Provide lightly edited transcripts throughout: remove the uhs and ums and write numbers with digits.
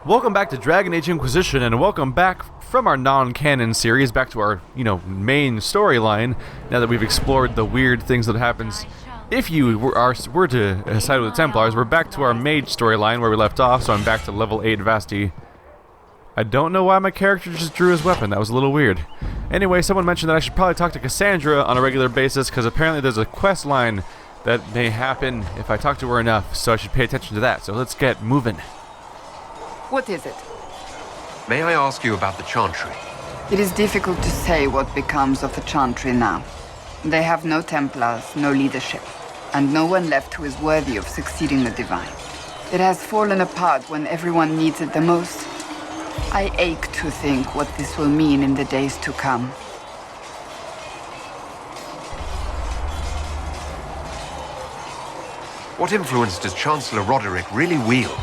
Welcome back to Dragon Age Inquisition, and welcome back from our non-canon series back to our, main storyline. Now that we've explored the weird things that happens if you were to side with the Templars, we're back to our mage storyline where we left off. So I'm back to level 8 Vasti. I don't know why my character just drew his weapon. That was a little weird. Anyway, someone mentioned that I should probably talk to Cassandra on a regular basis because apparently there's a quest line that may happen if I talk to her enough. So I should pay attention to that. So let's get moving. What is it? May I ask you about the Chantry? It is difficult to say what becomes of the Chantry now. They have no Templars, no leadership, and no one left who is worthy of succeeding the Divine. It has fallen apart when everyone needs it the most. I ache to think what this will mean in the days to come. What influence does Chancellor Roderick really wield?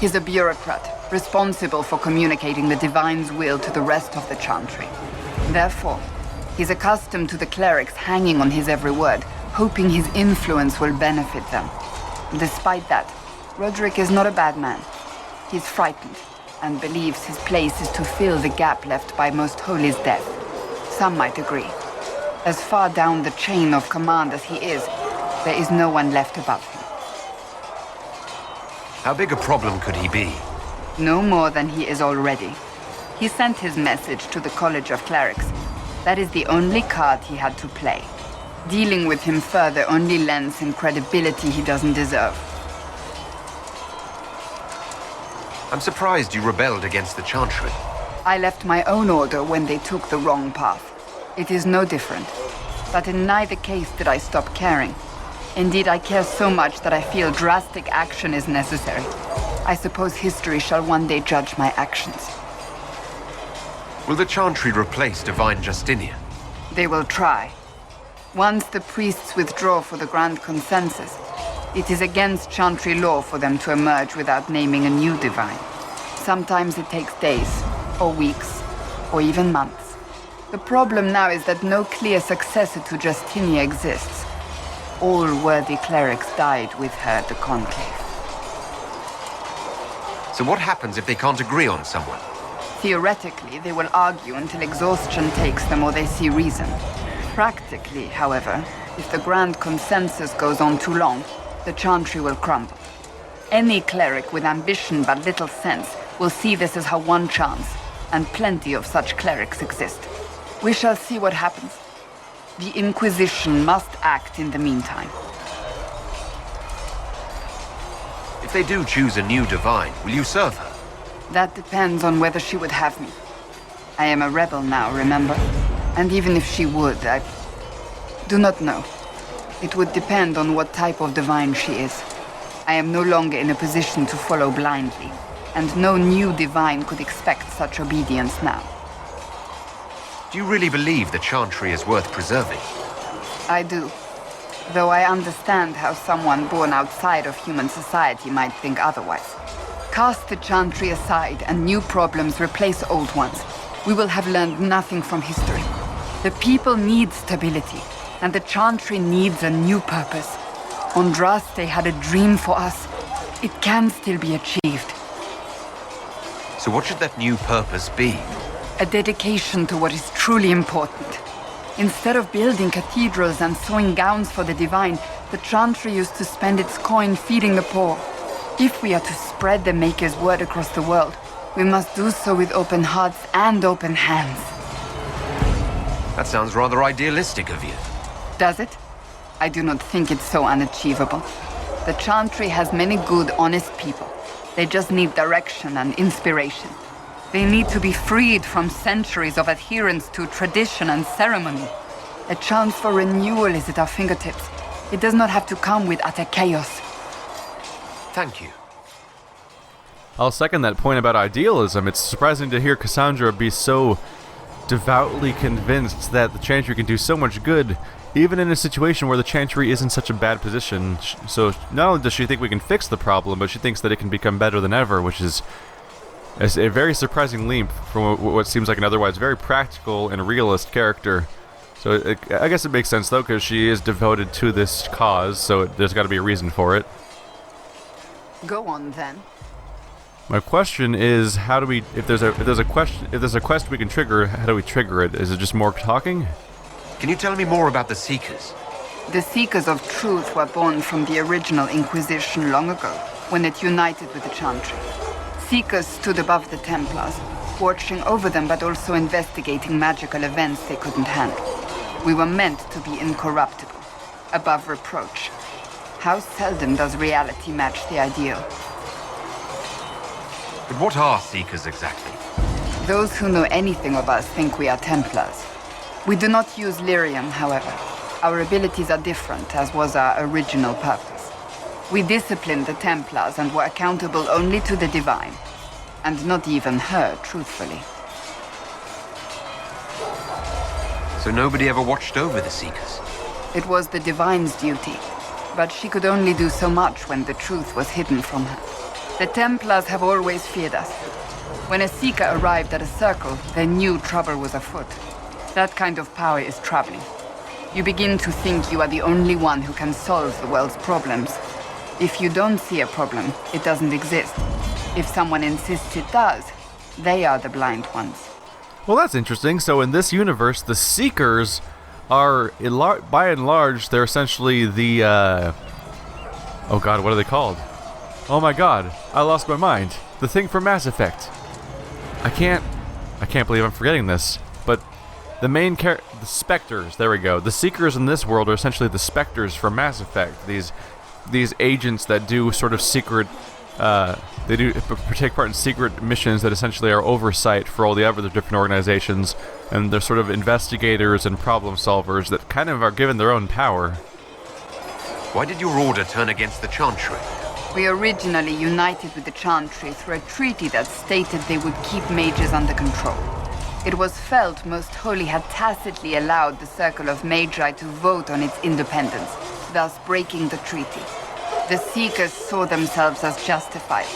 He's a bureaucrat, responsible for communicating the Divine's will to the rest of the Chantry. Therefore, he's accustomed to the clerics hanging on his every word, hoping his influence will benefit them. Despite that, Roderick is not a bad man. He's frightened, and believes his place is to fill the gap left by Most Holy's death. Some might agree. As far down the chain of command as he is, there is no one left above him. How big a problem could he be? No more than he is already. He sent his message to the College of Clerics. That is the only card he had to play. Dealing with him further only lends him credibility he doesn't deserve. I'm surprised you rebelled against the Chantry. I left my own order when they took the wrong path. It is no different. But in neither case did I stop caring. Indeed, I care so much that I feel drastic action is necessary. I suppose history shall one day judge my actions. Will the Chantry replace Divine Justinian? They will try. Once the priests withdraw for the Grand Consensus, it is against Chantry law for them to emerge without naming a new Divine. Sometimes it takes days, or weeks, or even months. The problem now is that no clear successor to Justinia exists. All worthy clerics died with her at the Conclave. So what happens if they can't agree on someone? Theoretically, they will argue until exhaustion takes them or they see reason. Practically, however, if the Grand Consensus goes on too long, the Chantry will crumble. Any cleric with ambition but little sense will see this as her one chance, and plenty of such clerics exist. We shall see what happens. The Inquisition must act in the meantime. If they do choose a new Divine, will you serve her? That depends on whether she would have me. I am a rebel now, remember? And even if she would, I do not know. It would depend on what type of Divine she is. I am no longer in a position to follow blindly, and no new Divine could expect such obedience now. Do you really believe the Chantry is worth preserving? I do. Though I understand how someone born outside of human society might think otherwise. Cast the Chantry aside and new problems replace old ones. We will have learned nothing from history. The people need stability, and the Chantry needs a new purpose. Andraste had a dream for us. It can still be achieved. So what should that new purpose be? A dedication to what is truly important. Instead of building cathedrals and sewing gowns for the Divine, the Chantry used to spend its coin feeding the poor. If we are to spread the Maker's word across the world, we must do so with open hearts and open hands. That sounds rather idealistic of you. Does it? I do not think it's so unachievable. The Chantry has many good, honest people. They just need direction and inspiration. They need to be freed from centuries of adherence to tradition and ceremony. A chance for renewal is at our fingertips. It does not have to come with utter chaos. Thank you. I'll second that point about idealism. It's surprising to hear Cassandra be so devoutly convinced that the Chantry can do so much good, even in a situation where the Chantry is in such a bad position. So not only does she think we can fix the problem, but she thinks that it can become better than ever, which is a very surprising leap from what seems like an otherwise very practical and realist character. So I guess it makes sense, though, because she is devoted to this cause, so there's got to be a reason for it. Go on, then. My question is, how do we? If there's a quest we can trigger, how do we trigger it? Is it just more talking? Can you tell me more about the Seekers? The Seekers of Truth were born from the original Inquisition long ago, when it united with the Chantry. Seekers stood above the Templars, watching over them but also investigating magical events they couldn't handle. We were meant to be incorruptible, above reproach. How seldom does reality match the ideal? But what are Seekers exactly? Those who know anything of us think we are Templars. We do not use lyrium, however. Our abilities are different, as was our original purpose. We disciplined the Templars and were accountable only to the Divine. And not even her, truthfully. So nobody ever watched over the Seekers? It was the Divine's duty, but she could only do so much when the truth was hidden from her. The Templars have always feared us. When a Seeker arrived at a circle, they knew trouble was afoot. That kind of power is troubling. You begin to think you are the only one who can solve the world's problems. If you don't see a problem, it doesn't exist. If someone insists it does, they are the blind ones. Well, that's interesting. So in this universe, the Seekers are, by and large, they're essentially the, oh god, what are they called? Oh my god, I lost my mind. The thing from Mass Effect. I can't believe I'm forgetting this. But the main the Spectres, there we go. The Seekers in this world are essentially the Spectres from Mass Effect. These agents that do sort of secret, they take part in secret missions that essentially are oversight for all the other different organizations, and they're sort of investigators and problem solvers that kind of are given their own power. Why did your order turn against the Chantry? We originally united with the Chantry through a treaty that stated they would keep mages under control. It was felt Most Holy had tacitly allowed the Circle of Magi to vote on its independence, thus breaking the treaty. The Seekers saw themselves as justified,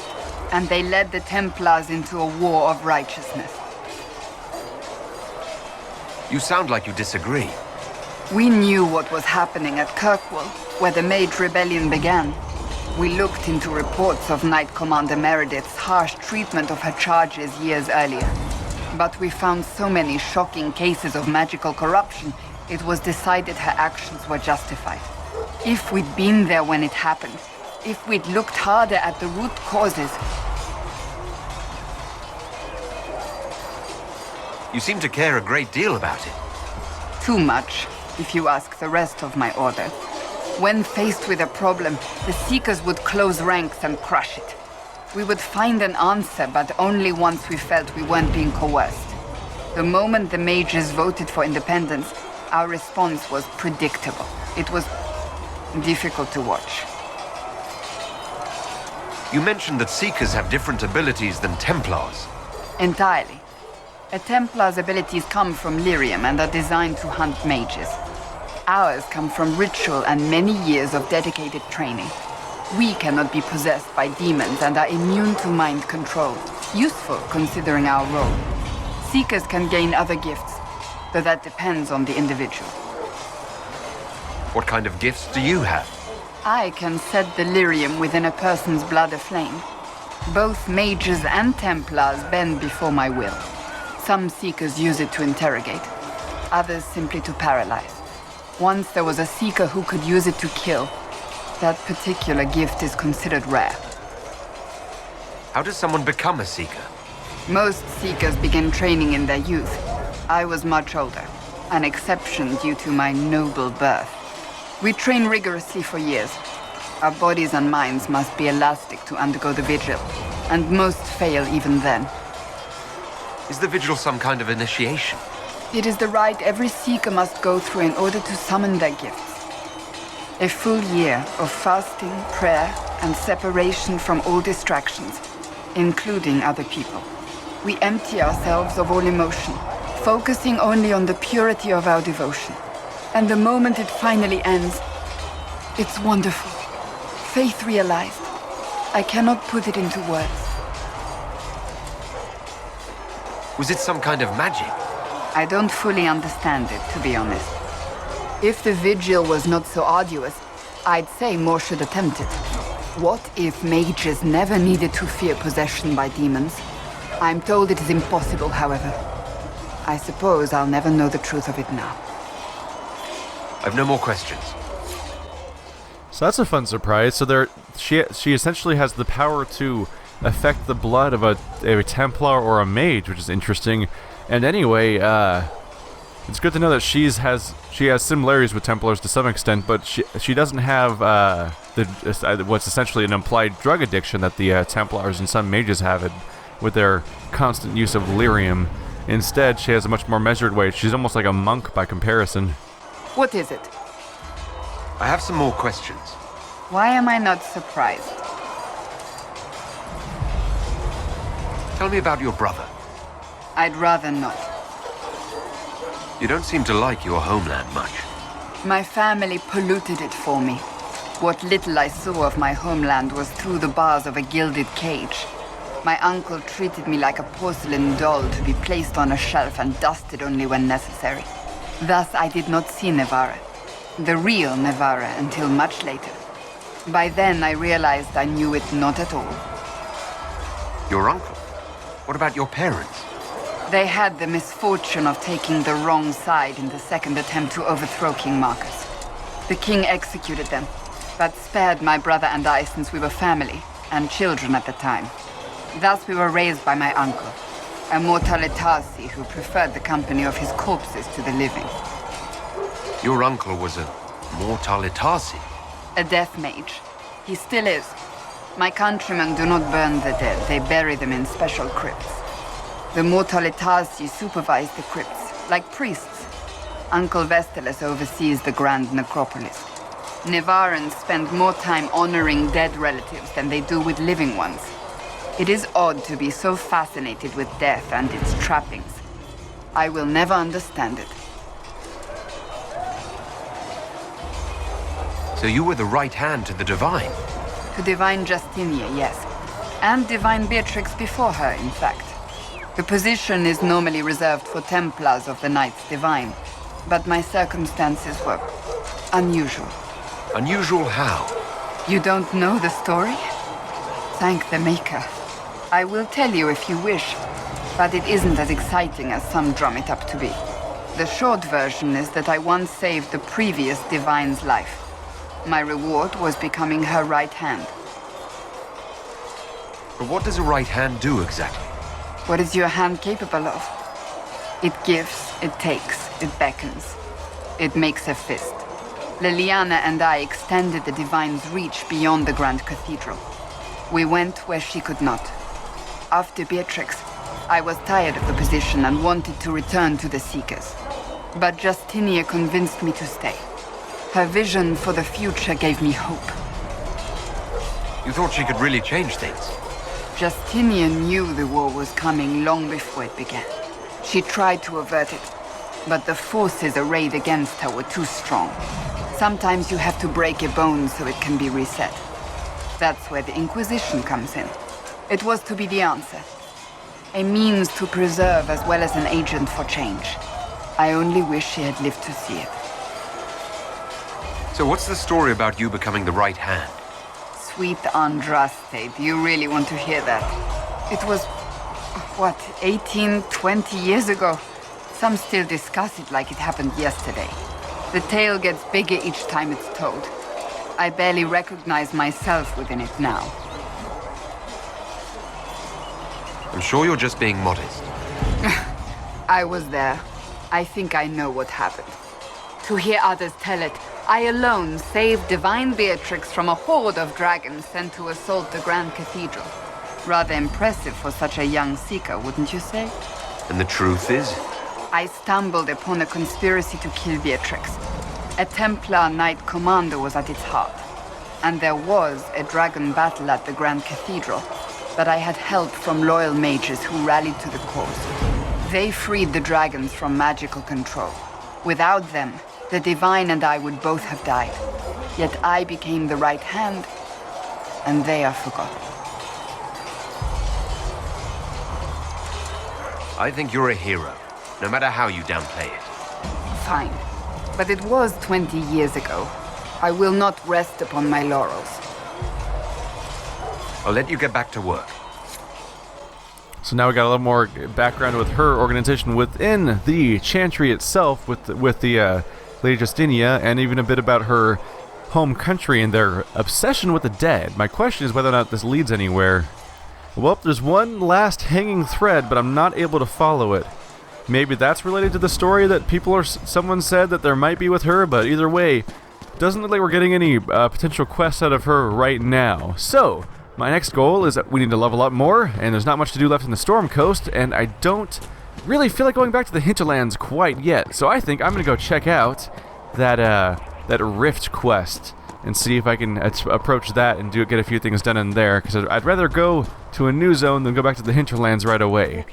and they led the Templars into a war of righteousness. You sound like you disagree. We knew what was happening at Kirkwall, where the Mage Rebellion began. We looked into reports of Knight Commander Meredith's harsh treatment of her charges years earlier. But we found so many shocking cases of magical corruption, it was decided her actions were justified. If we'd been there when it happened, if we'd looked harder at the root causes... You seem to care a great deal about it. Too much, if you ask the rest of my order. When faced with a problem, the Seekers would close ranks and crush it. We would find an answer, but only once we felt we weren't being coerced. The moment the mages voted for independence, our response was predictable. It was difficult to watch. You mentioned that Seekers have different abilities than Templars. Entirely. A Templar's abilities come from lyrium and are designed to hunt mages. Ours come from ritual and many years of dedicated training. We cannot be possessed by demons and are immune to mind control. Useful, considering our role. Seekers can gain other gifts, though that depends on the individual. What kind of gifts do you have? I can set the lyrium within a person's blood aflame. Both mages and Templars bend before my will. Some Seekers use it to interrogate, others simply to paralyze. Once there was a Seeker who could use it to kill. That particular gift is considered rare. How does someone become a Seeker? Most Seekers begin training in their youth. I was much older, an exception due to my noble birth. We train rigorously for years. Our bodies and minds must be elastic to undergo the vigil, and most fail even then. Is the vigil some kind of initiation? It is the rite every Seeker must go through in order to summon their gifts. A full year of fasting, prayer, and separation from all distractions, including other people. We empty ourselves of all emotion, focusing only on the purity of our devotion. And the moment it finally ends, it's wonderful. Faith realized. I cannot put it into words. Was it some kind of magic? I don't fully understand it, to be honest. If the vigil was not so arduous, I'd say more should attempt it. What if mages never needed to fear possession by demons? I'm told it is impossible, however. I suppose I'll never know the truth of it now. I've no more questions. So that's a fun surprise. So she essentially has the power to affect the blood of a Templar or a mage, which is interesting. And anyway, it's good to know that she has similarities with Templars to some extent, but she doesn't have what's essentially an implied drug addiction that the Templars and some mages have with their constant use of lyrium. Instead, she has a much more measured way. She's almost like a monk by comparison. What is it? I have some more questions. Why am I not surprised? Tell me about your brother. I'd rather not. You don't seem to like your homeland much. My family polluted it for me. What little I saw of my homeland was through the bars of a gilded cage. My uncle treated me like a porcelain doll to be placed on a shelf and dusted only when necessary. Thus I did not see Nevarra, the real Nevarra, until much later. By then I realized I knew it not at all. Your uncle? What about your parents? They had the misfortune of taking the wrong side in the second attempt to overthrow King Marcus. The king executed them, but spared my brother and I since we were family, and children at the time. Thus we were raised by my uncle, a mortalitasi who preferred the company of his corpses to the living. Your uncle was a mortalitasi? A death mage. He still is. My countrymen do not burn the dead, they bury them in special crypts. The mortalitasi supervise the crypts, like priests. Uncle Vestalis oversees the grand necropolis. Nevarrans spend more time honoring dead relatives than they do with living ones. It is odd to be so fascinated with death and its trappings. I will never understand it. So you were the right hand to the Divine? To Divine Justinia, yes. And Divine Beatrix before her, in fact. The position is normally reserved for Templars of the Knights Divine, but my circumstances were unusual. Unusual how? You don't know the story? Thank the Maker. I will tell you if you wish, but it isn't as exciting as some drum it up to be. The short version is that I once saved the previous Divine's life. My reward was becoming her right hand. But what does a right hand do exactly? What is your hand capable of? It gives, it takes, it beckons. It makes a fist. Liliana and I extended the Divine's reach beyond the Grand Cathedral. We went where she could not. After Beatrix, I was tired of the position and wanted to return to the Seekers. But Justinia convinced me to stay. Her vision for the future gave me hope. You thought she could really change things? Justinian knew the war was coming long before it began. She tried to avert it, but the forces arrayed against her were too strong. Sometimes you have to break a bone so it can be reset. That's where the Inquisition comes in. It was to be the answer. A means to preserve as well as an agent for change. I only wish she had lived to see it. So what's the story about you becoming the right hand? Sweet Andraste, do you really want to hear that? It was, 18, 20 years ago? Some still discuss it like it happened yesterday. The tale gets bigger each time it's told. I barely recognize myself within it now. I'm sure you're just being modest. I was there. I think I know what happened. To hear others tell it, I alone saved Divine Beatrix from a horde of dragons sent to assault the Grand Cathedral. Rather impressive for such a young seeker, wouldn't you say? And the truth is? I stumbled upon a conspiracy to kill Beatrix. A Templar Knight Commander was at its heart. And there was a dragon battle at the Grand Cathedral, but I had help from loyal mages who rallied to the cause. They freed the dragons from magical control. Without them, the Divine and I would both have died. Yet I became the right hand, and they are forgotten. I think you're a hero, no matter how you downplay it. Fine. But it was 20 years ago. I will not rest upon my laurels. I'll let you get back to work. So now we got a little more background with her organization within the Chantry itself, with the Lady Justinia, and even a bit about her home country and their obsession with the dead. My question is whether or not this leads anywhere. Well, there's one last hanging thread, but I'm not able to follow it. Maybe that's related to the story that someone said that there might be with her, but either way, doesn't look like we're getting any potential quests out of her right now. So, my next goal is that we need to level up more, and there's not much to do left in the Storm Coast, and I don't really feel like going back to the Hinterlands quite yet. So I think I'm going to go check out that Rift quest and see if I can approach that and get a few things done in there, because I'd rather go to a new zone than go back to the Hinterlands right away.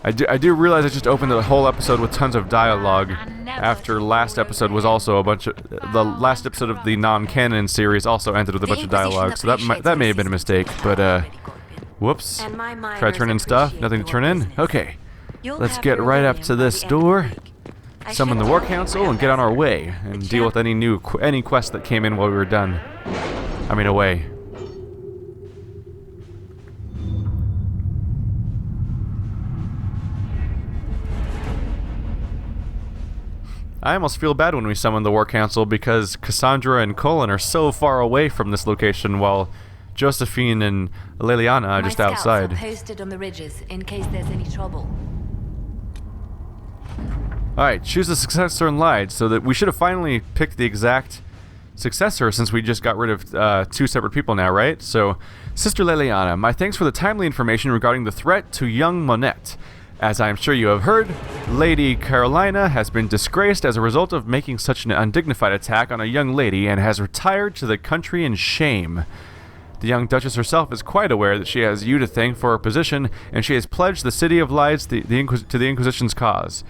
I do realize I just opened the whole episode with tons of dialogue, after last episode was also the last episode of the non-canon series also ended with a bunch of dialogue, so that may have been a mistake, but whoops. Try to turn in stuff, nothing to turn in? Okay, let's get right up to this door, summon the War Council, and get on our way, and deal with any quests that came in while we were done. Away. I almost feel bad when we summon the War Council because Cassandra and Colin are so far away from this location while Josephine and Liliana are just outside. My scouts are posted on the ridges in case there's any trouble. Alright, choose a successor and lied, so that we should have finally picked the exact successor since we just got rid of two separate people now, right? So, Sister Liliana, my thanks for the timely information regarding the threat to young Monette. As I am sure you have heard, Lady Carolina has been disgraced as a result of making such an undignified attack on a young lady and has retired to the country in shame. The young Duchess herself is quite aware that she has you to thank for her position, and she has pledged the City of Lies to the Inquisition's cause.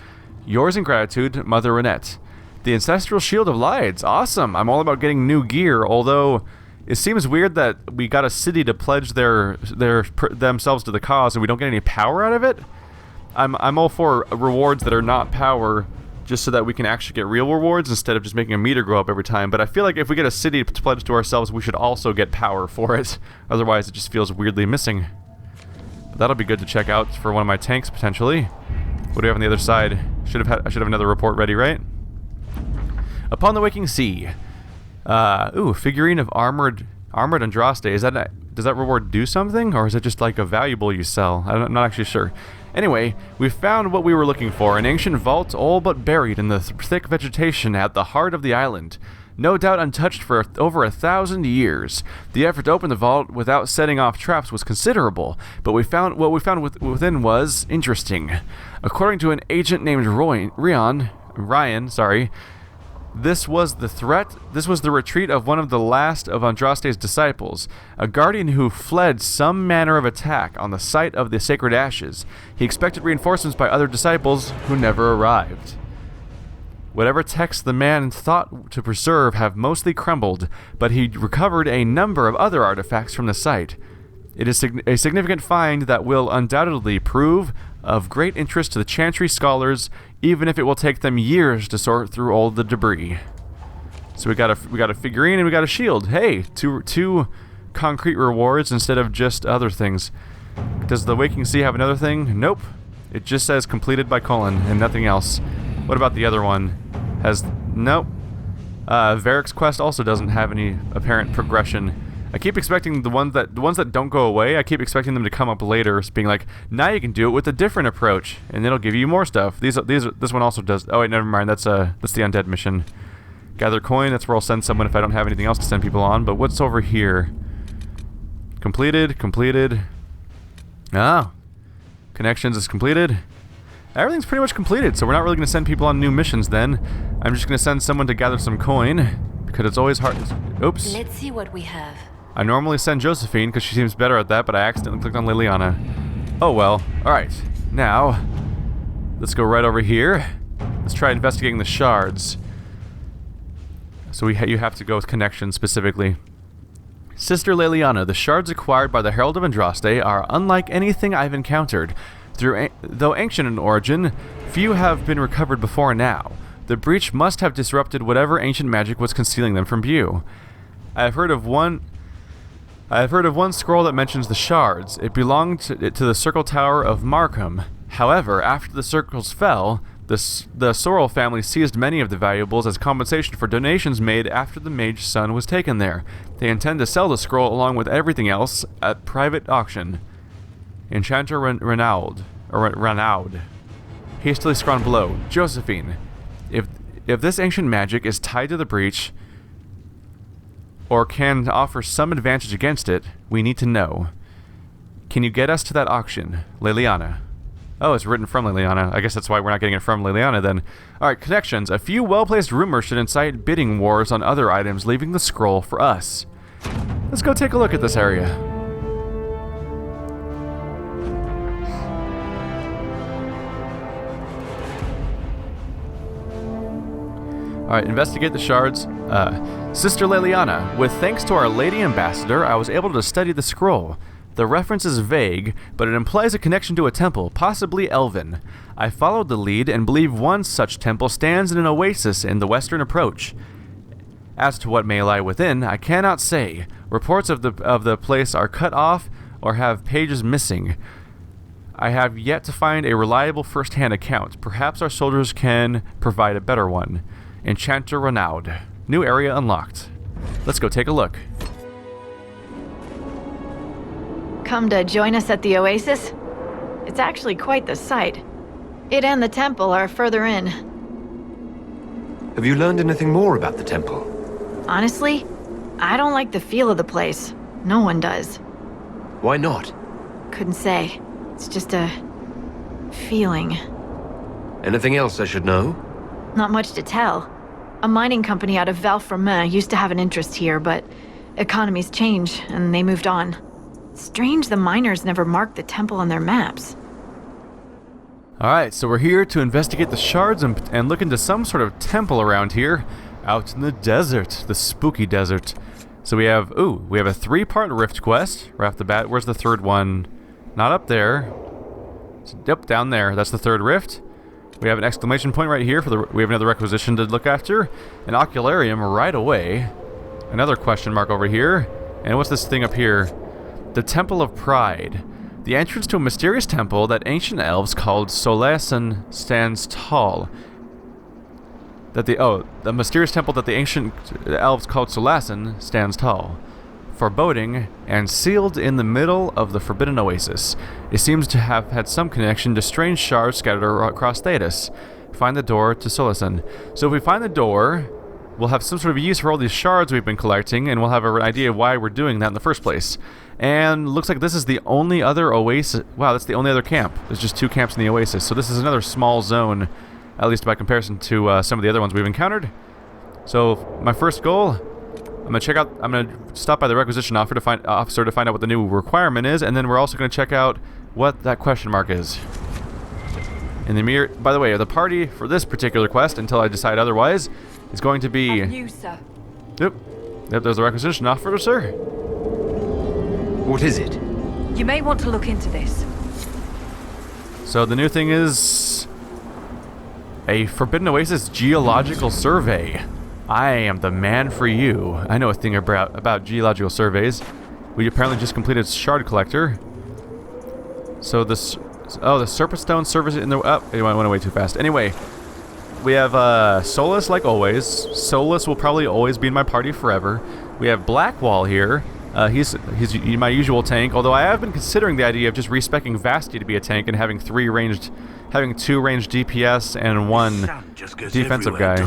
Yours in gratitude, Mother Renette. The Ancestral Shield of Lides, awesome! I'm all about getting new gear, although it seems weird that we got a city to pledge themselves to the cause and we don't get any power out of it. I'm all for rewards that are not power, just so that we can actually get real rewards instead of just making a meter go up every time. But I feel like if we get a city to pledge to ourselves, we should also get power for it. Otherwise, it just feels weirdly missing. But that'll be good to check out for one of my tanks, potentially. What do we have on the other side? I should have another report ready, right? Upon the Waking Sea. Figurine of armored Andraste. Does that reward do something? Or is it just like a valuable you sell? I'm not actually sure. Anyway, we found what we were looking for, an ancient vault all but buried in the thick vegetation at the heart of the island. No doubt untouched for over 1,000 years. The effort to open the vault without setting off traps was considerable, but what we found within was interesting. According to an agent named Ryan, this was the retreat of one of the last of Andraste's disciples, a guardian who fled some manner of attack on the site of the sacred ashes. He expected reinforcements by other disciples who never arrived. Whatever texts the man thought to preserve have mostly crumbled, but he recovered a number of other artifacts from the site. It is a significant find that will undoubtedly prove of great interest to the Chantry scholars, even if it will take them years to sort through all the debris. So we got a figurine and we got a shield. Hey, two concrete rewards instead of just other things. Does the Waking Sea have another thing? Nope. It just says completed by Colin and nothing else. What about the other one? Nope. Varric's quest also doesn't have any apparent progression. I keep expecting the ones that don't go away, I keep expecting them to come up later, being like, now you can do it with a different approach, and it'll give you more stuff. This one also does. Oh wait, never mind. That's the undead mission. Gather coin. That's where I'll send someone if I don't have anything else to send people on. But what's over here? Completed. Ah, connections is completed. Everything's pretty much completed, so we're not really going to send people on new missions then. I'm just going to send someone to gather some coin, because it's always hard. Oops. Let's see what we have. I normally send Josephine because she seems better at that, but I accidentally clicked on Liliana. Oh well. Alright. Now, let's go right over here. Let's try investigating the shards. So you have to go with connections specifically. Sister Liliana, the shards acquired by the Herald of Andraste are unlike anything I've encountered. Though ancient in origin, few have been recovered before now. The breach must have disrupted whatever ancient magic was concealing them from view. I have heard of one I have heard of one scroll that mentions the Shards. It belonged to the Circle Tower of Markham. However, after the circles fell, the Sorrel family seized many of the valuables as compensation for donations made after the Mage Son was taken there. They intend to sell the scroll along with everything else at private auction. Enchanter Renaud. Hastily scrawled below. Josephine, if this ancient magic is tied to the breach, or can offer some advantage against it, we need to know. Can you get us to that auction? Liliana. Oh, it's written from Liliana. I guess that's why we're not getting it from Liliana then. Alright, connections. A few well-placed rumors should incite bidding wars on other items, leaving the scroll for us. Let's go take a look at this area. Alright, investigate the shards. Sister Liliana, with thanks to our Lady Ambassador, I was able to study the scroll. The reference is vague, but it implies a connection to a temple, possibly elven. I followed the lead and believe one such temple stands in an oasis in the western approach. As to what may lie within, I cannot say. Reports of the place are cut off or have pages missing. I have yet to find a reliable first-hand account. Perhaps our soldiers can provide a better one. Enchanter Renaud. New area unlocked. Let's go take a look. Come to join us at the Oasis? It's actually quite the sight. It and the temple are further in. Have you learned anything more about the temple? Honestly, I don't like the feel of the place. No one does. Why not? Couldn't say. It's just a feeling. Anything else I should know? Not much to tell. A mining company out of Valfremin used to have an interest here, but economies change, and they moved on. Strange the miners never marked the temple on their maps. Alright, so we're here to investigate the shards and look into some sort of temple around here, out in the desert, the spooky desert. So we have a 3-part rift quest right off the bat. Where's the third one? Not up there. Yep, down there. That's the third rift. We have an exclamation point right here we have another requisition to look after. An ocularium right away. Another question mark over here. And what's this thing up here? The Temple of Pride. The entrance to a mysterious temple that ancient elves called Solasan stands tall. The mysterious temple that the ancient elves called Solasan stands tall. Foreboding and sealed in the middle of the Forbidden Oasis. It seems to have had some connection to strange shards scattered across Thetis. Find the door to Solasan. So if we find the door, we'll have some sort of use for all these shards we've been collecting, and we'll have an idea of why we're doing that in the first place. And looks like this is the only other oasis. Wow, that's the only other camp. There's just 2 camps in the oasis. So this is another small zone, at least by comparison to some of the other ones we've encountered. So my first goal, I'm gonna stop by the requisition officer to find out what the new requirement is, and then we're also gonna check out what that question mark is. In the mirror, by the way, the party for this particular quest, until I decide otherwise, is going to be. And you, sir. Yep, there's the requisition officer. What is it? You may want to look into this. So the new thing is a Forbidden Oasis geological survey. I am the man for you. I know a thing about geological surveys. We apparently just completed Shard Collector. So this, the Serpentstone service in the. Oh, it went away too fast. Anyway, we have Solus like always. Solus will probably always be in my party forever. We have Blackwall here. He's my usual tank, although I have been considering the idea of just respecking Vasti to be a tank and having 2 ranged DPS and 1 defensive guy.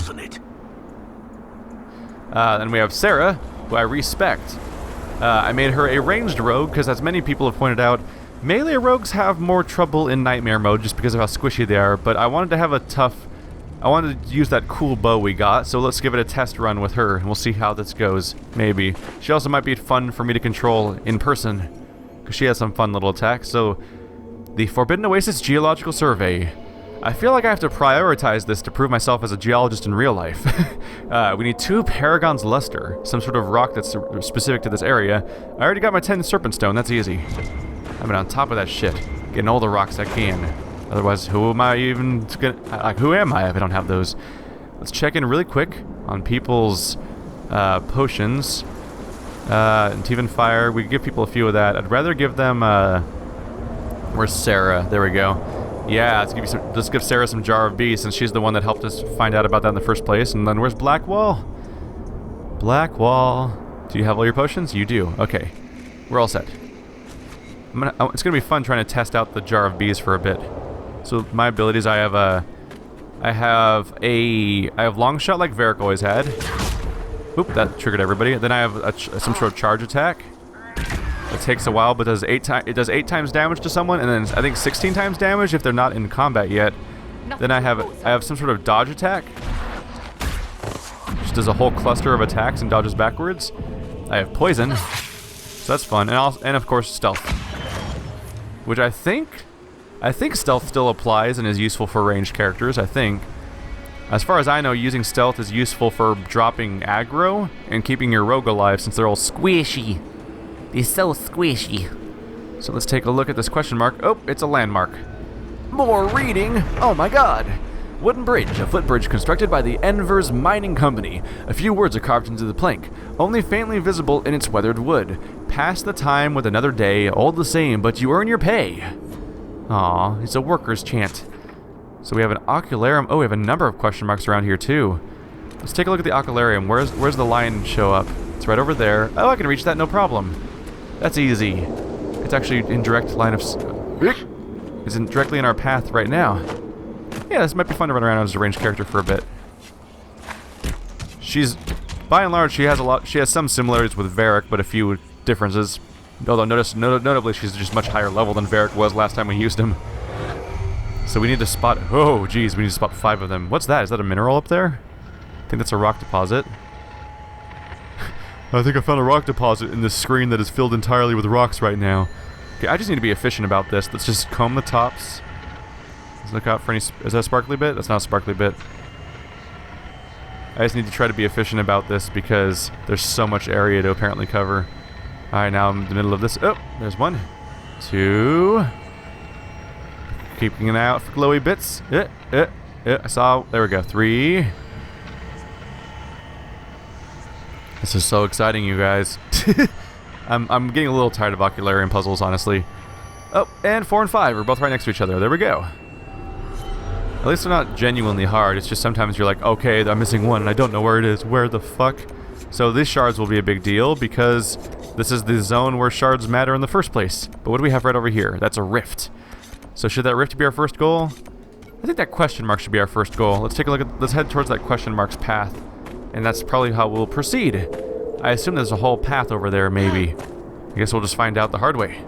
Then we have Sarah, who I respect. I made her a ranged rogue because, as many people have pointed out, melee rogues have more trouble in nightmare mode just because of how squishy they are, but I wanted to have I wanted to use that cool bow we got, so let's give it a test run with her, and we'll see how this goes, maybe. She also might be fun for me to control in person, because she has some fun little attacks. So, the Forbidden Oasis Geological Survey. I feel like I have to prioritize this to prove myself as a geologist in real life. We need 2 Paragon's Luster, some sort of rock that's specific to this area. I already got my 10 Serpentstone, that's easy. I've been on top of that shit, getting all the rocks I can. Otherwise, who am I even gonna... who am I if I don't have those? Let's check in really quick on people's potions. And even fire. We could give people a few of that. I'd rather give them, where's Sarah? There we go. Yeah, let's give Sarah some Jar of Bees, since she's the one that helped us find out about that in the first place. And then where's Blackwall? Blackwall. Do you have all your potions? You do. Okay. We're all set. It's gonna be fun trying to test out the Jar of Bees for a bit. So my abilities, I have long shot like Varric always had. Oop, that triggered everybody. Then I have some sort of charge attack. It takes a while, but it does 8 times damage to someone, and then I think 16 times damage if they're not in combat yet. Then I have some sort of dodge attack, which does a whole cluster of attacks and dodges backwards. I have poison, so that's fun, and of course stealth, which I think stealth still applies and is useful for ranged characters. I think, as far as I know, using stealth is useful for dropping aggro and keeping your rogue alive, since they're all squishy. They're so squishy. So let's take a look at this question mark. Oh, it's a landmark. More reading. Oh my god. Wooden bridge, a footbridge constructed by the Enver's Mining Company. A few words are carved into the plank, only faintly visible in its weathered wood. Pass the time with another day, all the same, but you earn your pay. Aw, it's a worker's chant. So we have an ocularium. Oh, we have a number of question marks around here too. Let's take a look at the ocularium. Where's the line show up? It's right over there. Oh, I can reach that, no problem. That's easy. It's actually in direct line of... It's directly in our path right now. Yeah, this might be fun to run around as a ranged character for a bit. By and large, she has some similarities with Varric, but a few differences. Although notably, she's just much higher level than Varric was last time we used him. So we need to spot... Oh, geez, we need to spot 5 of them. What's that? Is that a mineral up there? I think that's a rock deposit. I think I found a rock deposit in this screen that is filled entirely with rocks right now. Okay, I just need to be efficient about this. Let's just comb the tops. Let's look out for any... Is that a sparkly bit? That's not a sparkly bit. I just need to try to be efficient about this because there's so much area to apparently cover. Alright, now I'm in the middle of this. Oh, there's 1. 2... Keeping an eye out for glowy bits. I saw... There we go. 3... This is so exciting, you guys. I'm getting a little tired of ocularium puzzles, honestly. Oh, and 4 and 5 are both right next to each other. There we go. At least they're not genuinely hard. It's just sometimes you're like, okay, I'm missing 1 and I don't know where it is. Where the fuck? So these shards will be a big deal because this is the zone where shards matter in the first place. But what do we have right over here? That's a rift. So should that rift be our first goal? I think that question mark should be our first goal. Let's take a look at... Let's head towards that question mark's path. And that's probably how we'll proceed. I assume there's a whole path over there, maybe. I guess we'll just find out the hard way.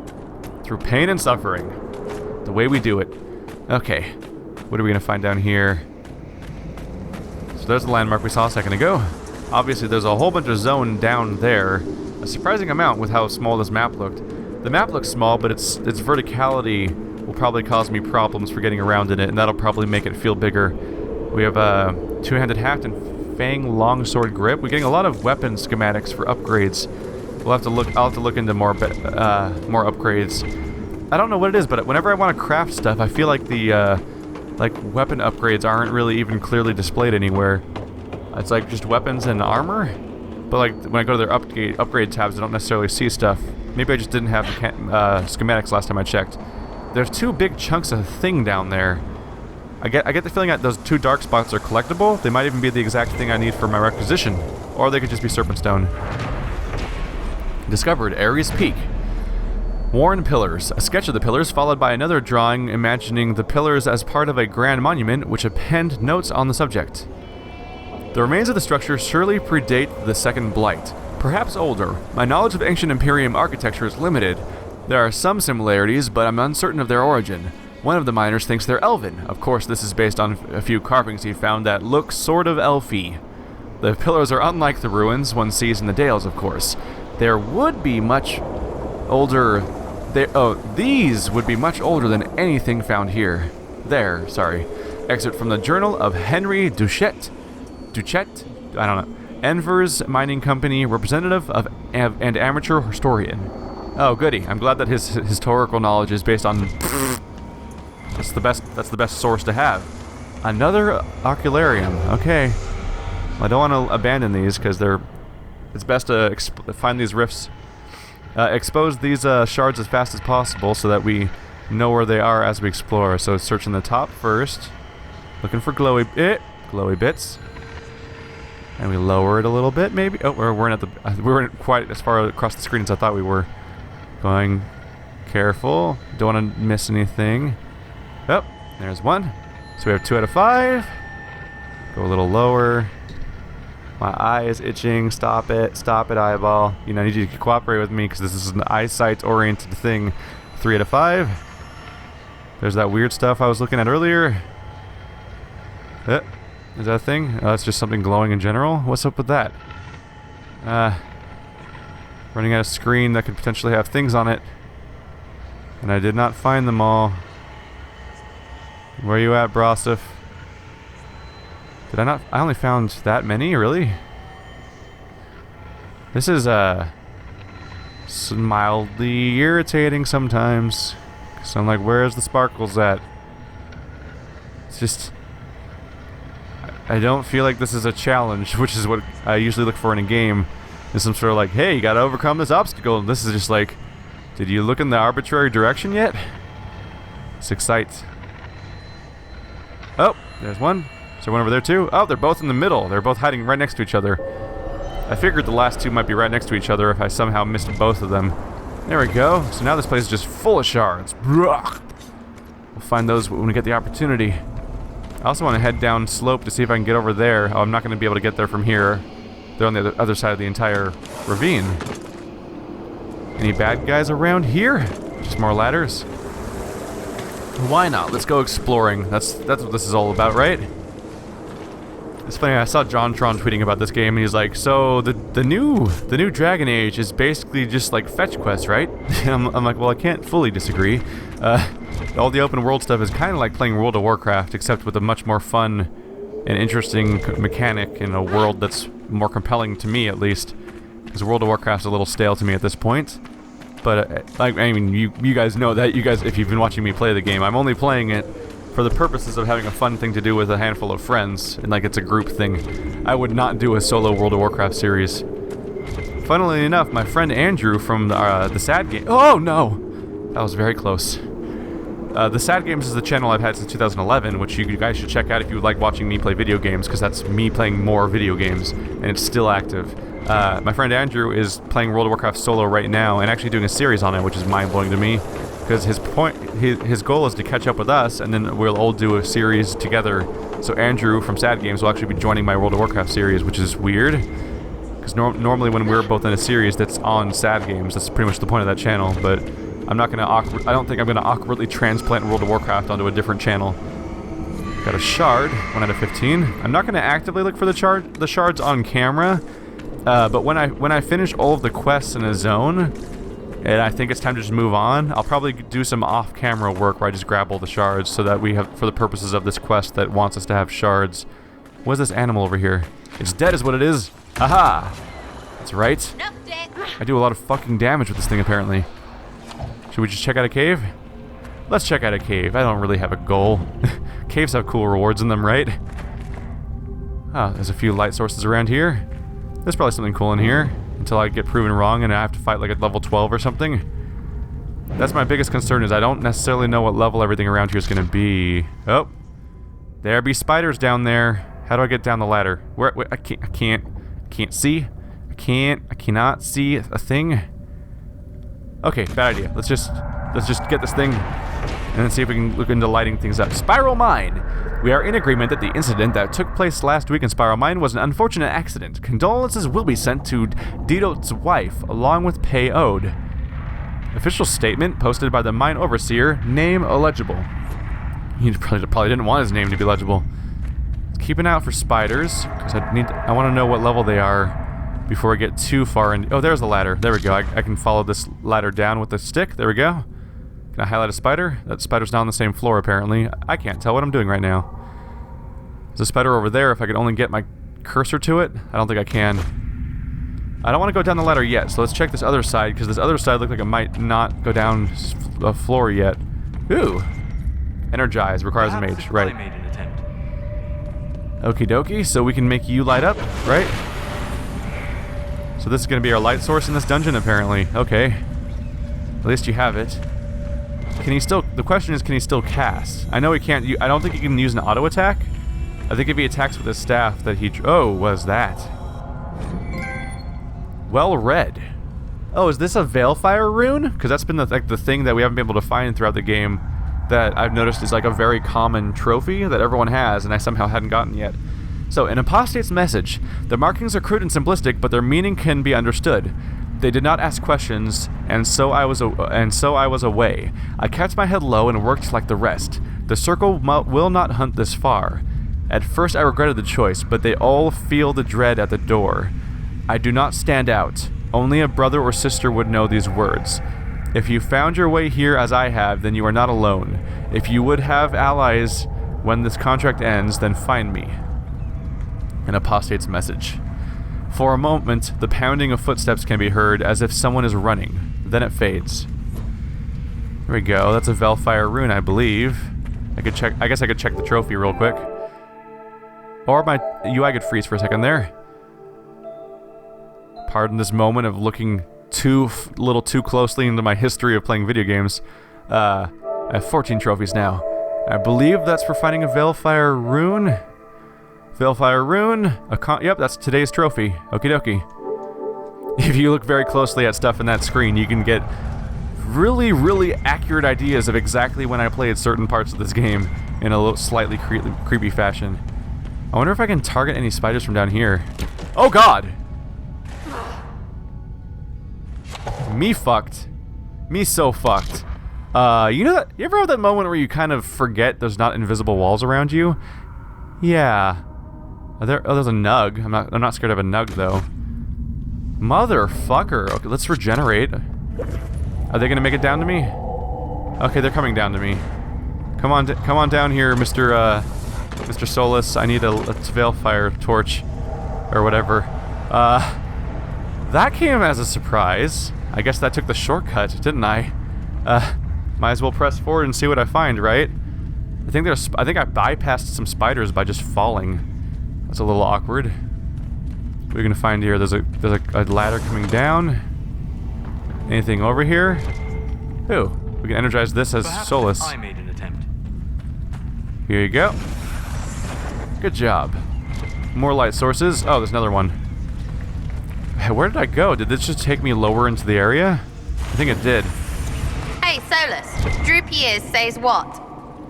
Through pain and suffering. The way we do it. Okay. What are we going to find down here? So there's the landmark we saw a second ago. Obviously, there's a whole bunch of zone down there. A surprising amount with how small this map looked. The map looks small, but its verticality will probably cause me problems for getting around in it, and that'll probably make it feel bigger. We have a two-handed haft and fang longsword grip. We're getting a lot of weapon schematics for upgrades. I'll have to look into more upgrades. I don't know what it is, but whenever I want to craft stuff, I feel like the weapon upgrades aren't really even clearly displayed anywhere. It's like just weapons and armor, but like when I go to their upgrade tabs, I don't necessarily see stuff. Maybe I just didn't have the schematics last time I checked. There's 2 big chunks of thing down there. I get the feeling that those 2 dark spots are collectible. They might even be the exact thing I need for my requisition, or they could just be serpent stone. Discovered Ares Peak. Worn pillars. A sketch of the pillars, followed by another drawing imagining the pillars as part of a grand monument, which append notes on the subject. The remains of the structure surely predate the Second Blight. Perhaps older. My knowledge of ancient Imperium architecture is limited. There are some similarities, but I'm uncertain of their origin. One of the miners thinks they're elven. Of course, this is based on a few carvings he found that look sort of elfy. The pillars are unlike the ruins one sees in the Dales, of course. There would be much older... these would be much older than anything found here. Excerpt from the Journal of Henry Duchette? I don't know. Enver's Mining Company representative and amateur historian. Oh, goody. I'm glad that his historical knowledge is based on... That's the best source to have. Another ocularium. Okay. I don't want to abandon these because they're it's best to find these rifts. Expose these shards as fast as possible so that we know where they are as we explore. So searching the top first. Looking for glowy bits. And we lower it a little bit, maybe. Oh, we weren't quite as far across the screen as I thought we were. Going careful. Don't want to miss anything. Oh, there's one. So we have 2 out of 5. Go a little lower. My eye is itching. Stop it. Stop it, eyeball. You know, I need you to cooperate with me because this is an eyesight-oriented thing. 3 out of 5. There's that weird stuff I was looking at earlier. Is that a thing? Oh, it's just something glowing in general? What's up with that? Running out of screen that could potentially have things on it. And I did not find them all. Where you at, Brosif? Did I not? I only found that many, really? This is, mildly irritating sometimes. So I'm like, where's the sparkles at? It's just... I don't feel like this is a challenge, which is what I usually look for in a game. Is some sort of like, hey, you gotta overcome this obstacle. And this is just like, did you look in the arbitrary direction yet? This excites. Oh, there's one. Is there one over there too? Oh, they're both in the middle. They're both hiding right next to each other. I figured the last 2 might be right next to each other if I somehow missed both of them. There we go. So now this place is just full of shards. We'll find those when we get the opportunity. I also want to head down slope to see if I can get over there. Oh, I'm not going to be able to get there from here. They're on the other side of the entire ravine. Any bad guys around here? Just more ladders? Why not? Let's go exploring. That's what this is all about, right? It's funny, I saw JonTron tweeting about this game, and he's like, so the new Dragon Age is basically just like fetch quests, right? I'm like, well, I can't fully disagree. All the open world stuff is kind of like playing World of Warcraft, except with a much more fun and interesting mechanic in a world that's more compelling to me, at least. Because World of Warcraft's a little stale to me at this point. But, I mean, you guys know that. You guys, if you've been watching me play the game, I'm only playing it for the purposes of having a fun thing to do with a handful of friends. And, like, it's a group thing. I would not do a solo World of Warcraft series. Funnily enough, my friend Andrew from the Sad Game... Oh, no! That was very close. The Sad Games is the channel I've had since 2011, which you guys should check out if you would like watching me play video games, because that's me playing more video games, and it's still active. My friend Andrew is playing World of Warcraft solo right now, and actually doing a series on it, which is mind-blowing to me, because his goal is to catch up with us, and then we'll all do a series together. So Andrew from Sad Games will actually be joining my World of Warcraft series, which is weird, because normally when we're both in a series that's on Sad Games, that's pretty much the point of that channel, but I don't think I'm gonna awkwardly transplant World of Warcraft onto a different channel. Got a shard, 1 out of 15. I'm not gonna actively look for the shards on camera, but when I finish all of the quests in a zone, and I think it's time to just move on, I'll probably do some off-camera work where I just grab all the shards so that we have, for the purposes of this quest that wants us to have shards. What is this animal over here? It's dead is what it is. Aha! That's right. I do a lot of fucking damage with this thing apparently. Should we just check out a cave? Let's check out a cave. I don't really have a goal. Caves have cool rewards in them, right? Ah, there's a few light sources around here. There's probably something cool in here until I get proven wrong and I have to fight like at level 12 or something. That's my biggest concern, is I don't necessarily know what level everything around here is going to be. Oh, there be spiders down there. How do I get down the ladder? Where I can't see. I cannot see a thing. Okay, bad idea. Let's just get this thing and then see if we can look into lighting things up. Spiral Mine! We are in agreement that the incident that took place last week in Spiral Mine was an unfortunate accident. Condolences will be sent to Didot's wife, along with pay owed. Official statement posted by the mine overseer, name illegible. He probably didn't want his name to be legible. Keep an eye out for spiders, because I want to know what level they are before I get too far in. Oh, there's the ladder. There we go. I can follow this ladder down with the stick. There we go. Can I highlight a spider? That spider's not on the same floor, apparently. I can't tell what I'm doing right now. There's a spider over there. If I could only get my cursor to it. I don't think I can. I don't want to go down the ladder yet, so let's check this other side, because this other side looks like it might not go down the floor yet. Ooh. Energize. Requires a mage. Right. Okie dokie. So we can make you light up, right? So this is going to be our light source in this dungeon, apparently. Okay. At least you have it. Can he still... The question is, can he still cast? I know he can't... I don't think he can use an auto attack. I think if he attacks with his staff that he... Oh, was that? Well read. Oh, is this a Veilfire rune? Because that's been the thing that we haven't been able to find throughout the game that I've noticed is like a very common trophy that everyone has and I somehow hadn't gotten yet. So, an apostate's message. The markings are crude and simplistic, but their meaning can be understood. They did not ask questions, and so I was away. I kept my head low and worked like the rest. The circle will not hunt this far. At first I regretted the choice, but they all feel the dread at the door. I do not stand out. Only a brother or sister would know these words. If you found your way here as I have, then you are not alone. If you would have allies when this contract ends, then find me. An apostate's message. For a moment, the pounding of footsteps can be heard as if someone is running. Then it fades. There we go. That's a Veilfire rune, I believe. I guess I could check the trophy real quick. Or my UI could freeze for a second there. Pardon this moment of looking a little too closely into my history of playing video games. I have 14 trophies now. I believe that's for finding a Veilfire rune. Veilfire rune. Yep, that's today's trophy. Okie dokie. If you look very closely at stuff in that screen, you can get really, really accurate ideas of exactly when I played certain parts of this game in a little slightly creepy fashion. I wonder if I can target any spiders from down here. Oh god! Me fucked. Me so fucked. You know that? You ever have that moment where you kind of forget there's not invisible walls around you? Yeah. Oh, there's a nug. I'm not scared of a nug though. Motherfucker. Okay, let's regenerate. Are they gonna make it down to me? Okay, they're coming down to me. Come on down here, Mr. Solus. I need a Veilfire torch or whatever. That came as a surprise. I guess that took the shortcut, didn't I? Might as well press forward and see what I find, right? I think I bypassed some spiders by just falling. That's a little awkward. What are we gonna find here? There's a ladder coming down. Anything over here? Ooh, we can energize this as Solus. I made an attempt. Here you go. Good job. More light sources. Oh, there's another one. Where did I go? Did this just take me lower into the area? I think it did. Hey, Solus. Droopy ears says what?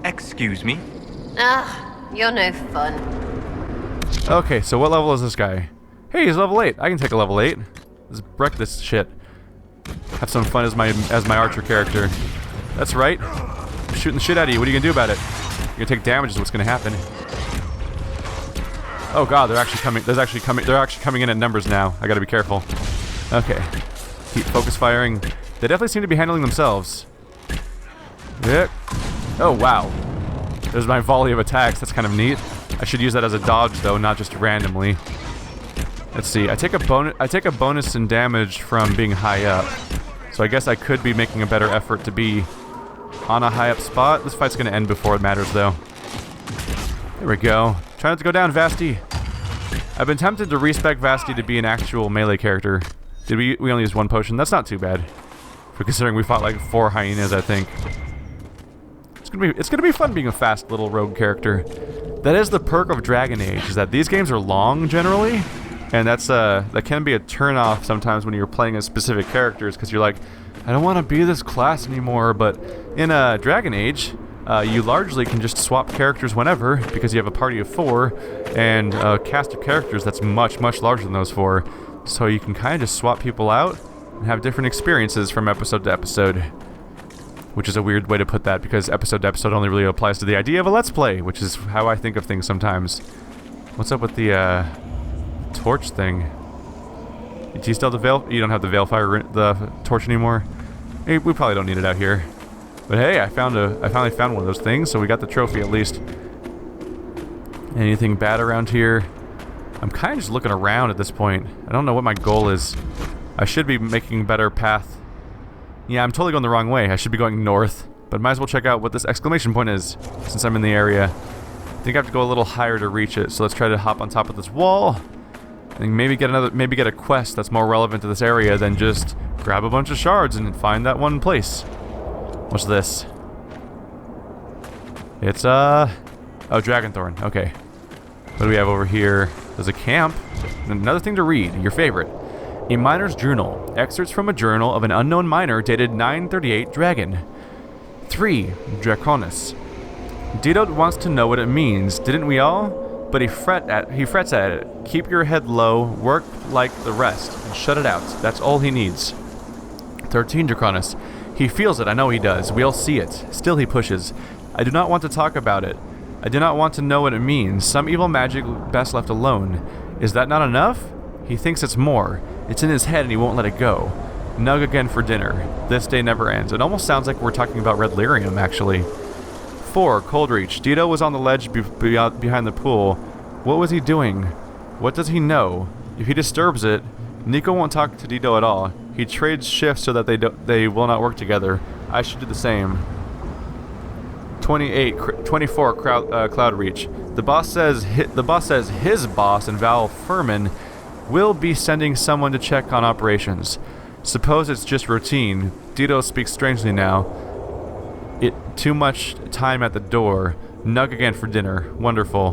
Excuse me? Ugh, you're no fun. Okay, so what level is this guy? Hey, he's level 8. I can take a level 8. Let's wreck this shit. Have some fun as my archer character. That's right. I'm shooting the shit out of you. What are you gonna do about it? You're gonna take damage is what's gonna happen. Oh god, they're actually coming in at numbers now. I gotta be careful. Okay. Keep focus firing. They definitely seem to be handling themselves. Yeah. Oh wow. There's my volley of attacks. That's kind of neat. I should use that as a dodge though, not just randomly. Let's see. I take a bonus in damage from being high up. So I guess I could be making a better effort to be on a high up spot. This fight's gonna end before it matters though. There we go. Try not to go down, Vasti. I've been tempted to respec Vasti to be an actual melee character. We only used one potion. That's not too bad. For considering we fought like 4 hyenas, I think. It's gonna be fun being a fast little rogue character. That is the perk of Dragon Age, is that these games are long generally, and that can be a turn-off sometimes when you're playing as specific characters, because you're like, I don't want to be this class anymore. But in Dragon Age, you largely can just swap characters whenever, because you have a party of 4 and a cast of characters that's much, much larger than those 4. So you can kind of just swap people out and have different experiences from episode to episode. Which is a weird way to put that, because episode to episode only really applies to the idea of a Let's Play, which is how I think of things sometimes. What's up with the torch thing? Do you still have the veil? You don't have the Veilfire, the torch anymore? Hey, we probably don't need it out here. But hey, I finally found one of those things, so we got the trophy at least. Anything bad around here? I'm kind of just looking around at this point. I don't know what my goal is. I should be making a better path. Yeah, I'm totally going the wrong way. I should be going north. But might as well check out what this exclamation point is, since I'm in the area. I think I have to go a little higher to reach it, so let's try to hop on top of this wall. and maybe get a quest that's more relevant to this area than just grab a bunch of shards and find that one place. What's this? It's oh, Dragonthorn. Okay. What do we have over here? There's a camp. Another thing to read. Your favorite. A miner's journal. Excerpts from a journal of an unknown miner dated 938 Dragon. 3. Draconis. Dito wants to know what it means, didn't we all? But he frets at it. Keep your head low, work like the rest, and shut it out. That's all he needs. 13 Draconis. He feels it, I know he does. We all see it. Still he pushes. I do not want to talk about it. I do not want to know what it means. Some evil magic best left alone. Is that not enough? He thinks it's more. It's in his head and he won't let it go. Nug again for dinner. This day never ends. It almost sounds like we're talking about Red Lyrium, actually. 4. Cold Reach. Dito was on the ledge behind the pool. What was he doing? What does he know? If he disturbs it, Nico won't talk to Dito at all. He trades shifts so that they will not work together. I should do the same. 24 Cloud Reach. The boss says his boss and Val Furman will be sending someone to check on operations. Suppose it's just routine. Dito speaks strangely now. Too much time at the door. Nug again for dinner. Wonderful.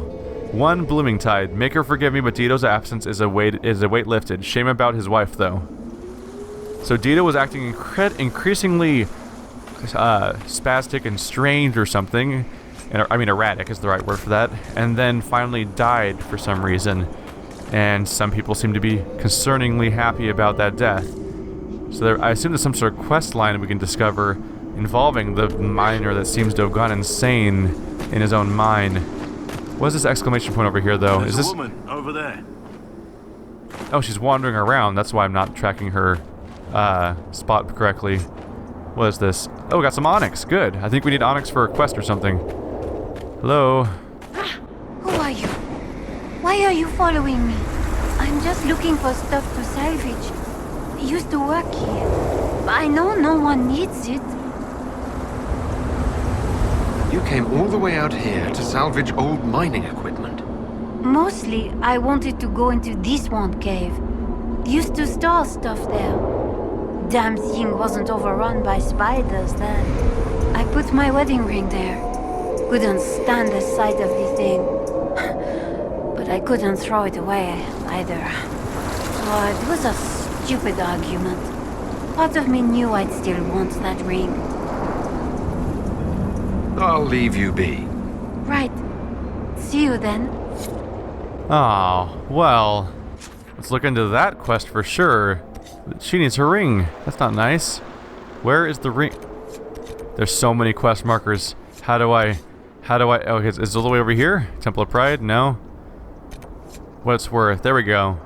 1 Blooming Tide. Make her forgive me, but Dito's absence is a weight lifted. Shame about his wife, though. So Dito was acting increasingly spastic and strange or something. I mean, erratic is the right word for that. And then finally died for some reason. And some people seem to be concerningly happy about that death. So I assume there's some sort of quest line we can discover involving the miner that seems to have gone insane in his own mind. What is this exclamation point over here, though? There's is this a woman over there? Oh, she's wandering around. That's why I'm not tracking her spot correctly. What is this? Oh, we got some onyx. Good. I think we need onyx for a quest or something. Hello. Who are you? Why are you following me? I'm just looking for stuff to salvage. I used to work here. But I know no one needs it. You came all the way out here to salvage old mining equipment. Mostly, I wanted to go into this one cave. Used to store stuff there. Damn thing wasn't overrun by spiders then. I put my wedding ring there. Couldn't stand the sight of the thing. But I couldn't throw it away either. Oh, it was a stupid argument. Part of me knew I'd still want that ring. I'll leave you be. Right. See you then. Oh, well. Let's look into that quest for sure. She needs her ring. That's not nice. Where is the ring? There's so many quest markers. How do I... Oh, is it all the way over here? Temple of Pride? No. What it's worth. There we go.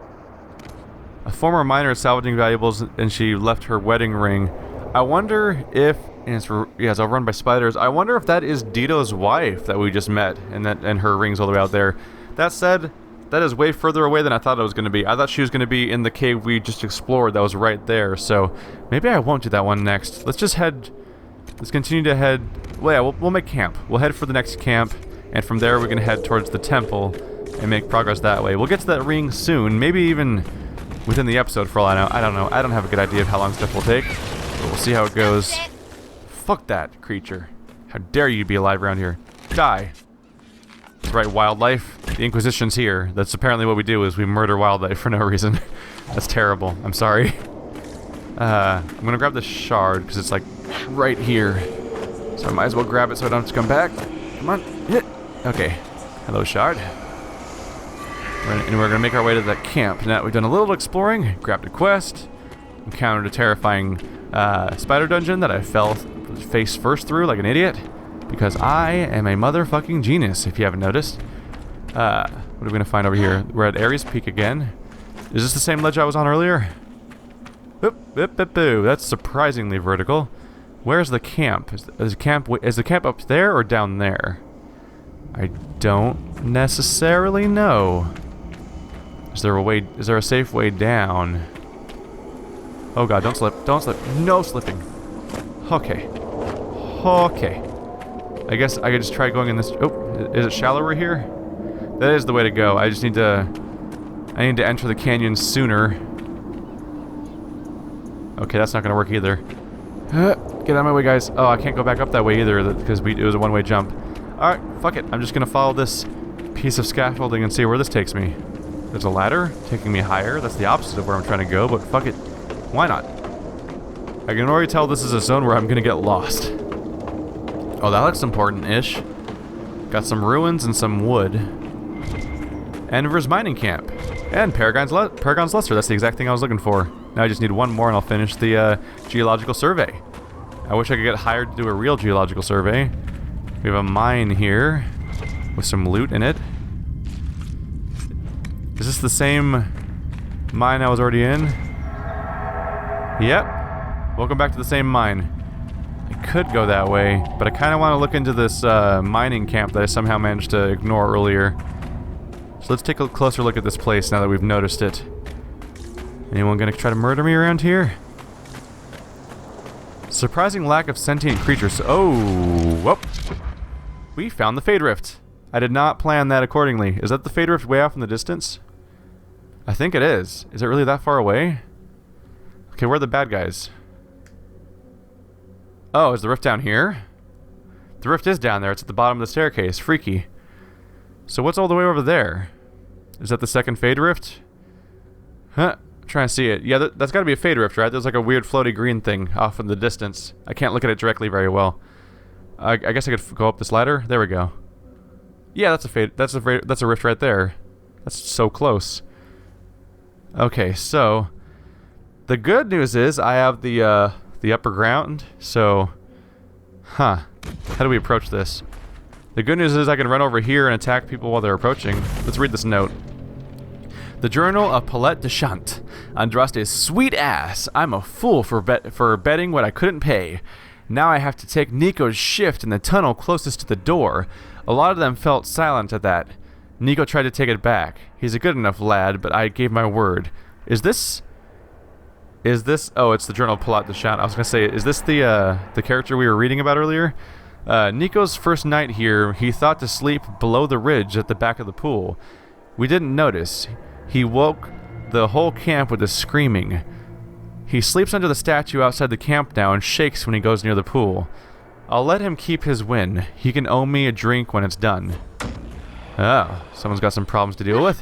A former miner is salvaging valuables and she left her wedding ring. I wonder if... it's overrun by spiders. I wonder if that is Dito's wife that we just met and her ring's all the way out there. That said, that is way further away than I thought it was going to be. I thought she was going to be in the cave we just explored that was right there. So maybe I won't do that one next. Let's just head... Let's continue to head... Well, yeah, we'll make camp. We'll head for the next camp. And from there, we're going to head towards the temple and make progress that way. We'll get to that ring soon. Maybe even within the episode for all I know. I don't know. I don't have a good idea of how long stuff will take. But we'll see how it goes. Fuck that creature. How dare you be alive around here. Die. That's right, wildlife. The Inquisition's here. That's apparently what we do, is we murder wildlife for no reason. That's terrible. I'm sorry. I'm gonna grab the shard, because it's like right here. So I might as well grab it so I don't have to come back. Come on, hit. Okay. Hello, shard. And we're gonna make our way to that camp. Now we've done a little exploring, grabbed a quest, encountered a terrifying spider dungeon that I fell face first through like an idiot. Because I am a motherfucking genius, if you haven't noticed. What are we going to find over here? We're at Ares Peak again. Is this the same ledge I was on earlier? Boop, boop, boop, boo. That's surprisingly vertical. Where's the camp? Is the camp up there or down there? I don't necessarily know. Is there a safe way down? Oh god, don't slip. Don't slip. No slipping. Okay. Okay. I guess I could just try going in this... Oh, is it shallower here? That is the way to go. I just need to I need to enter the canyon sooner. Okay, that's not gonna work either. Get out of my way, guys. Oh, I can't go back up that way either because it was a one-way jump. Alright, fuck it. I'm just gonna follow this piece of scaffolding and see where this takes me. There's a ladder taking me higher. That's the opposite of where I'm trying to go, but fuck it. Why not? I can already tell this is a zone where I'm gonna get lost. Oh, that looks important-ish. Got some ruins and some wood. Enver's mining camp. And Paragon's Luster. That's the exact thing I was looking for. Now I just need one more and I'll finish the geological survey. I wish I could get hired to do a real geological survey. We have a mine here with some loot in it. Is this the same mine I was already in? Yep. Welcome back to the same mine. I could go that way, but I kind of want to look into this mining camp that I somehow managed to ignore earlier. So let's take a closer look at this place now that we've noticed it. Anyone gonna try to murder me around here? Surprising lack of sentient creatures. Oh, whoop. We found the Fade Rift. I did not plan that accordingly. Is that the Fade Rift way off in the distance? I think it is. Is it really that far away? Okay, where are the bad guys? Oh, is the rift down here? The rift is down there. It's at the bottom of the staircase. Freaky. So what's all the way over there? Is that the second Fade Rift? Huh. I'm trying to see it. Yeah, that's gotta be a Fade Rift, right? There's like a weird floaty green thing off in the distance. I can't look at it directly very well. I guess I could go up this ladder. There we go. Yeah, that's a Fade. That's a rift right there. That's so close. Okay, so the good news is I have the upper ground. So, how do we approach this? The good news is I can run over here and attack people while they're approaching. Let's read this note. The Journal of Paulette Deschamps. Andraste's sweet ass. I'm a fool for betting what I couldn't pay. Now I have to take Nico's shift in the tunnel closest to the door. A lot of them felt silent at that. Nico tried to take it back. He's a good enough lad, but I gave my word. Is this... Oh, it's the Journal of Paulette Deschamps. I was gonna say, is this the character we were reading about earlier? Nico's first night here, he thought to sleep below the ridge at the back of the pool. We didn't notice. He woke the whole camp with his screaming. He sleeps under the statue outside the camp now and shakes when he goes near the pool. I'll let him keep his win. He can owe me a drink when it's done. Oh, someone's got some problems to deal with.